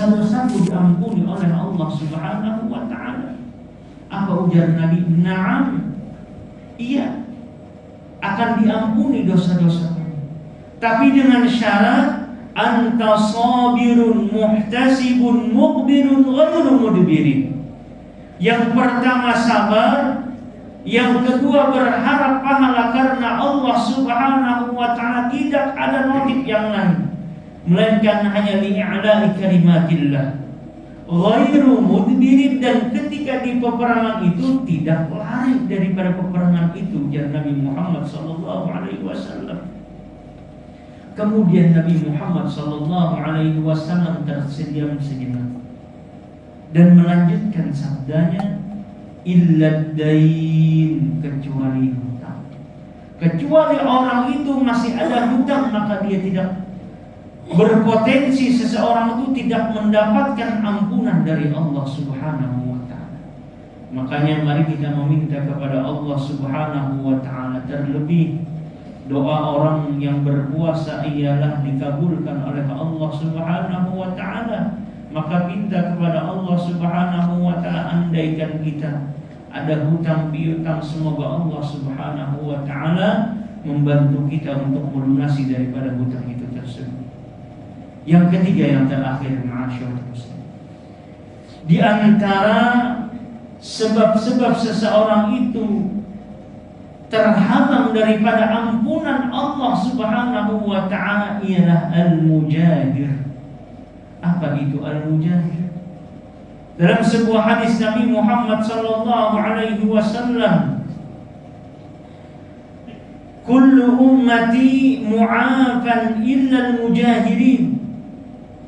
dosa-dosaku diampuni oleh Allah Subhanahu wa ta'ala. Apa ujar Nabi? Na'am, iya, akan diampuni dosa-dosaku, tapi dengan syarat anta sabirun muhtasibun muqbirun ghairu mudbirin. Yang pertama sabar, yang kedua berharap pahala karena Allah Subhanahu wa ta'ala, tidak ada motif yang lain melainkan hanya li'a'la'i kalimatillah, ghairu mudbirin, dan ketika di peperangan itu tidak lari daripada peperangan itu, ujar Nabi Muhammad sallallahu alaihi wasallam. Kemudian Nabi Muhammad sallallahu alaihi wasallam tersenyum sejenak dan melanjutkan sabdanya, illa dain, kecuali hutang. Kecuali orang itu masih ada hutang, maka dia tidak berpotensi, seseorang itu tidak mendapatkan ampunan dari Allah Subhanahu wa ta'ala. Makanya mari kita meminta kepada Allah Subhanahu wa ta'ala. Terlebih doa orang yang berpuasa ialah dikabulkan oleh Allah Subhanahu wa ta'ala. Maka minta kepada Allah Subhanahu wa ta'ala, andaikan kita ada hutang piutang, semoga Allah Subhanahu wa ta'ala membantu kita untuk melunasi daripada hutang itu tersebut. Yang ketiga, yang terakhir, ma'asyiral muslimin, di antara sebab-sebab seseorang itu terhalang daripada ampunan Allah Subhanahu wa ta'ala ialah al-mujahir. Apa itu al-mujahir? Dalam sebuah hadis Nabi Muhammad sallallahu alaihi wasallam, kullu ummati mu'afan illa al-mujahirin.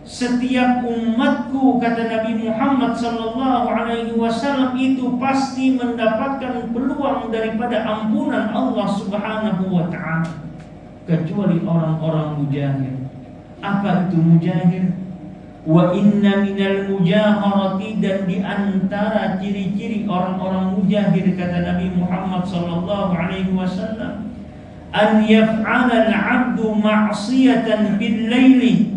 Setiap umatku, kata Nabi Muhammad sallallahu alaihi wasallam, itu pasti mendapatkan peluang daripada ampunan Allah Subhanahu wa ta'ala, kecuali orang-orang mujahir. Apa itu mujahir? Wa inna minal mujaharati, dan di antara ciri-ciri orang-orang mujahir, kata Nabi Muhammad sallallahu alaihi wasallam, an yaf'ala al-'abdu ma'siyatan bil laili.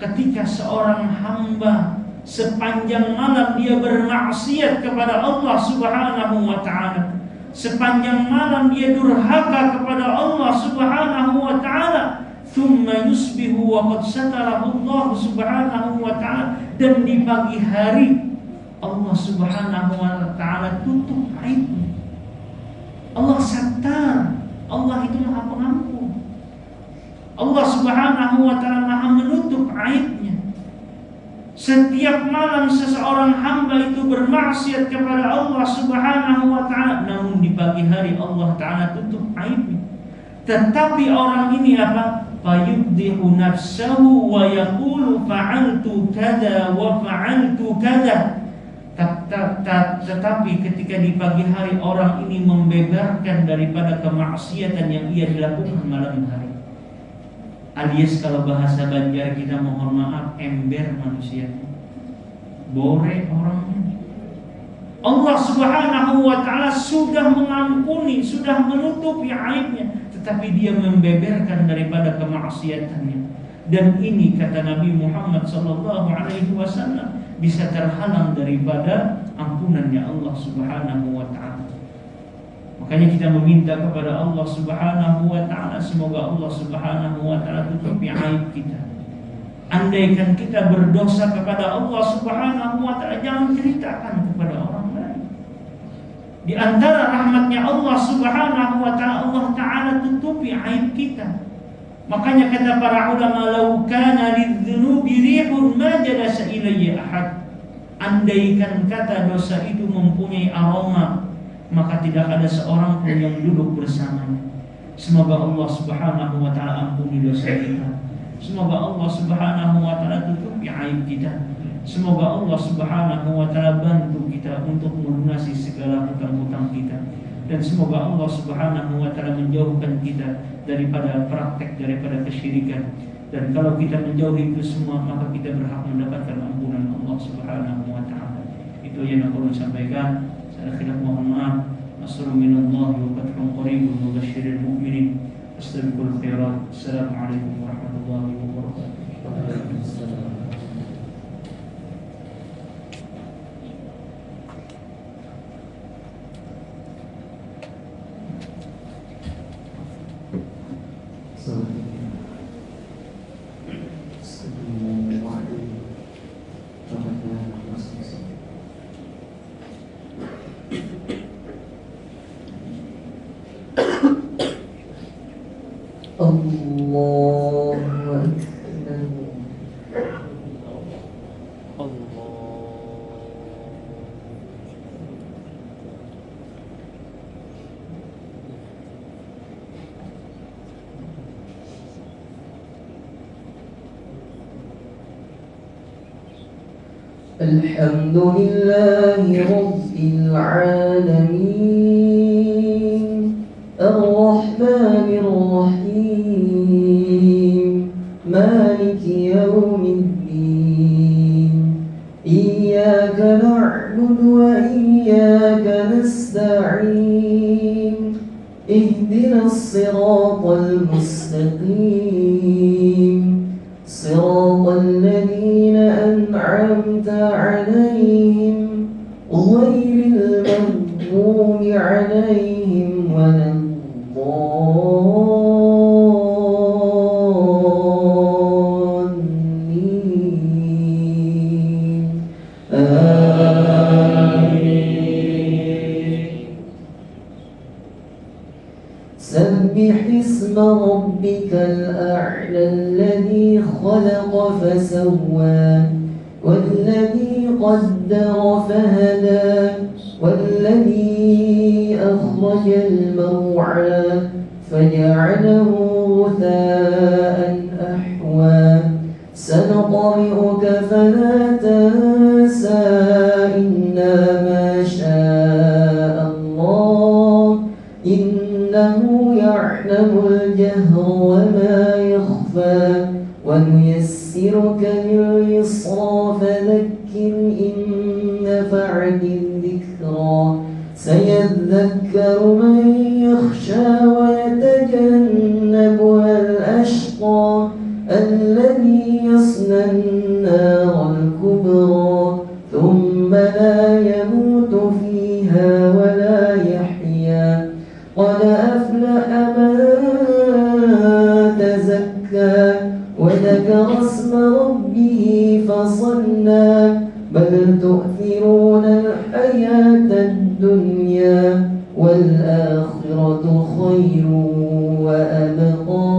Ketika seorang hamba sepanjang malam dia bermaksiat kepada Allah Subhanahu wa ta'ala, sepanjang malam dia durhaka kepada Allah Subhanahu wa ta'ala, thumma yusbihu wa qad satarahu Allah Subhanahu wa ta'ala, dan di pagi hari Allah Subhanahu wa ta'ala tutup aibnya. Allah satar, Allah itu Maha Pengampun. Allah Subhanahu wa ta'ala Maha menutup aibnya. Setiap malam seseorang hamba itu bermaksiat kepada Allah Subhanahu wa ta'ala, namun di pagi hari Allah ta'ala tutup aibnya. Tetapi orang ini apa? Fayudhihu nafsahu wa yaqulu fa'altu kada wa fa'altu kada. Tetapi ketika di pagi hari orang ini membeberkan daripada kemaksiatan yang ia dilakukan malam hari, alias kalau bahasa Banjar kita, mohon maaf, ember manusianya, bore orangnya. Allah Subhanahu wa ta'ala sudah mengampuni, sudah menutupi aibnya, tetapi dia membeberkan daripada kemaksiatannya. Dan ini, kata Nabi Muhammad sallallahu alaihi wasallam, bisa terhalang daripada ampunannya Allah Subhanahu wa ta'ala. Makanya kita meminta kepada Allah Subhanahu wa ta'ala, semoga Allah Subhanahu wa ta'ala tutupi aib kita. Andaikan kita berdosa kepada Allah Subhanahu wa ta'ala, jangan ceritakan kepada orang lain. Di antara rahmatnya Allah Subhanahu wa ta'ala, Allah ta'ala tutupi aib kita. Makanya kata para ulama, lau kana lidzunubi rihun ma jalasa ilayya ahad. Andaikan kata dosa itu mempunyai aroma, maka tidak ada seorang pun yang duduk bersamanya. Semoga Allah Subhanahu wa ta'ala ampuni dosa kita. Semoga Allah Subhanahu wa ta'ala tutupi aib kita. Semoga Allah Subhanahu wa ta'ala bantu kita untuk melunasi segala hutang-hutang kita. Dan semoga Allah Subhanahu wa ta'ala menjauhkan kita daripada praktek, daripada kesyirikan. Dan kalau kita menjauhi itu semua, maka kita berhak mendapatkan ampunan Allah Subhanahu wa ta'ala. Itu yang aku sampaikan. Saya khilaf mohon maaf. Nasrun minallahi wa fathun qaribun wa basyiril mu'minin. Astaghfirul khairat. Assalamualaikum warahmatullahi wabarakatuh. الله أكبر. الحمد لله رب العالمين الرحمن الرحيم مالك يوم الدين إياك نعبد وإياك نستعين اهدنا الصراط المستقيم صراط الذين أنعمت عليهم غير المغضوب عليهم ولا الضالين آمين. سبح اسم ربك الأعلى الذي خلق فسوى والذي قدر فهدى والذي أخرج المرعى فجعله غثاء أحوى سنقرئك فلا تنسى إلا ما شاء الله إنه يعلم الجهر وما يخفى ونيسرك لليسرى فذكر إن نفعت الذكرى سيذكر من يخشى ويتجنبها الأشقى الذي يصلى النار الكبرى ثم لا يموت فيها ولا يحيا قد أفلح من تزكى وذكر اسم ربه فصلى بل تؤثرون الحياة الدنيا والآخرة خير وأبقى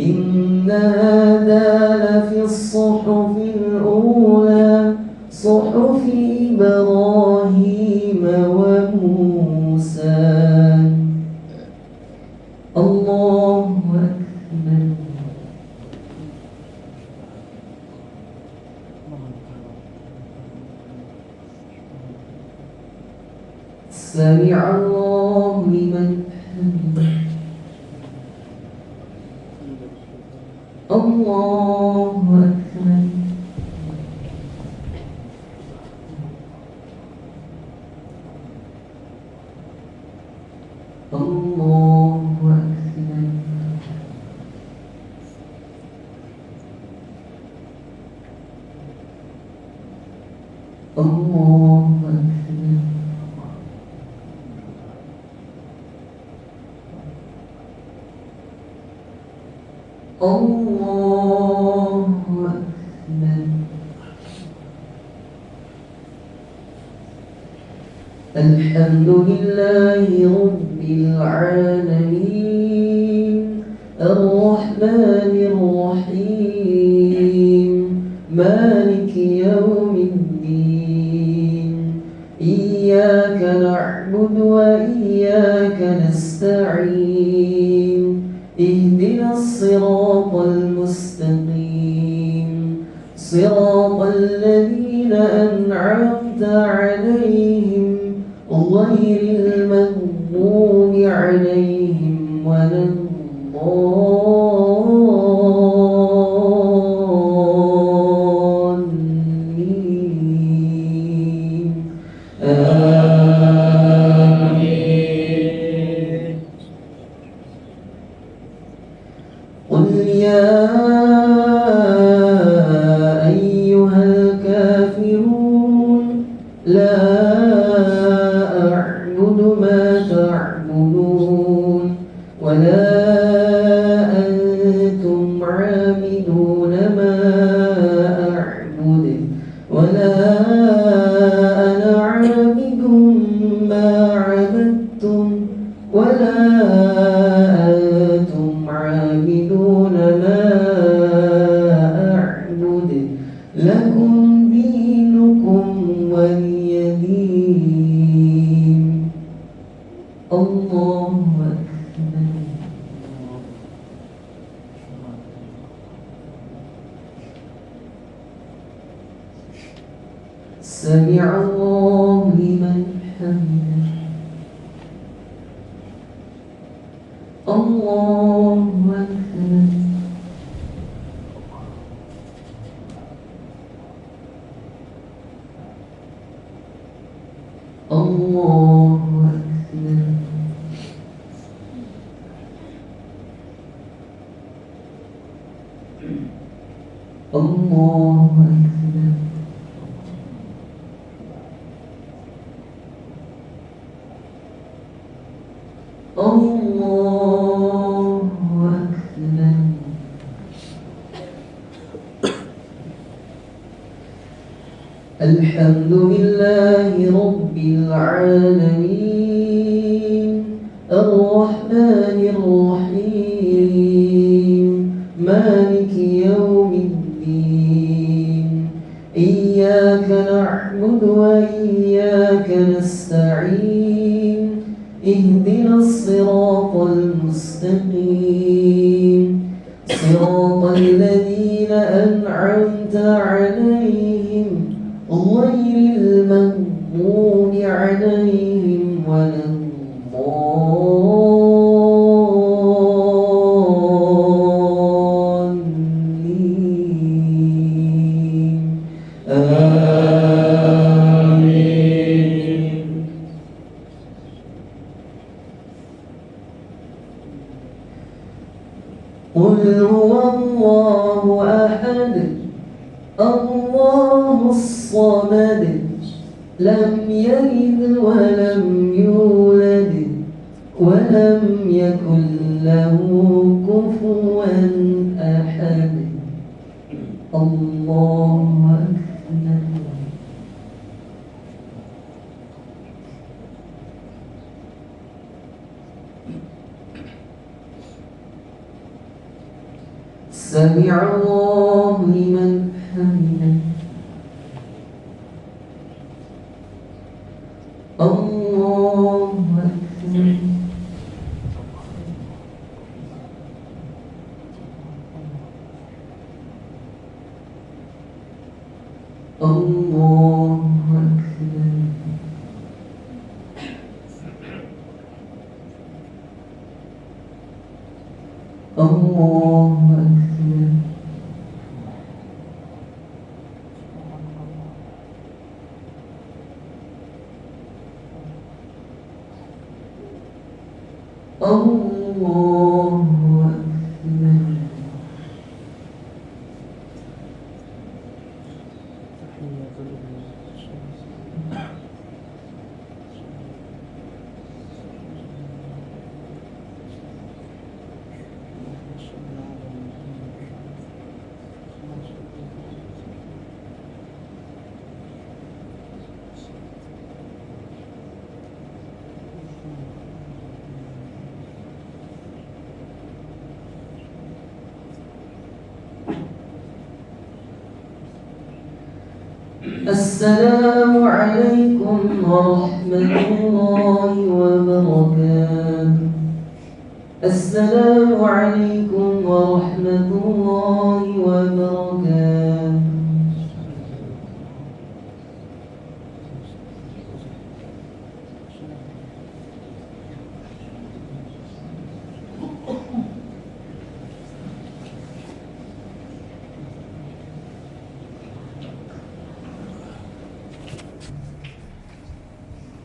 إن هذا لفي الصحف الأولى صحف إبراهيم وموسى. الله أكبر. سمع الله لمن حمده. الله أكبر. الله أكبر. الله أكبر. الله أكبر. الحمد لله رب العالمين الرحمن الرحيم مالك يوم الدين إياك نعبد وإياك نستعين اهدنا الصراط المستقيم صراط الذين أنعمت عليهم غير المغضوب عليهم ولا الضالين آمين. قل يا أيها الكافرون لا أعبد ما تعبدون ولا دينكم ولي دين. الله أكبر. سمع الله لمن حمده. الله أكبر. الله أكبر. الله أكبر. الله أكبر. الحمد لله رب العالمين الرحمن الرحيم مالك يوم الدين إياك نعبد وإياك نستعين اهدنا الصراط المستقيم صراط الذين أنعمت عليهم غير المغضوب عليهم ولا الضالين. آمين. قل هو الله أحد الله الصمد لم يلد ولم يولد ولم يكن له كفوا أحد. الله أكبر. سمع الله لمن حمده. الله أكبر. الله أكبر. الله أكبر. الله أكبر. السلام عليكم ورحمة الله وبركاته. السلام عليكم ورحمة الله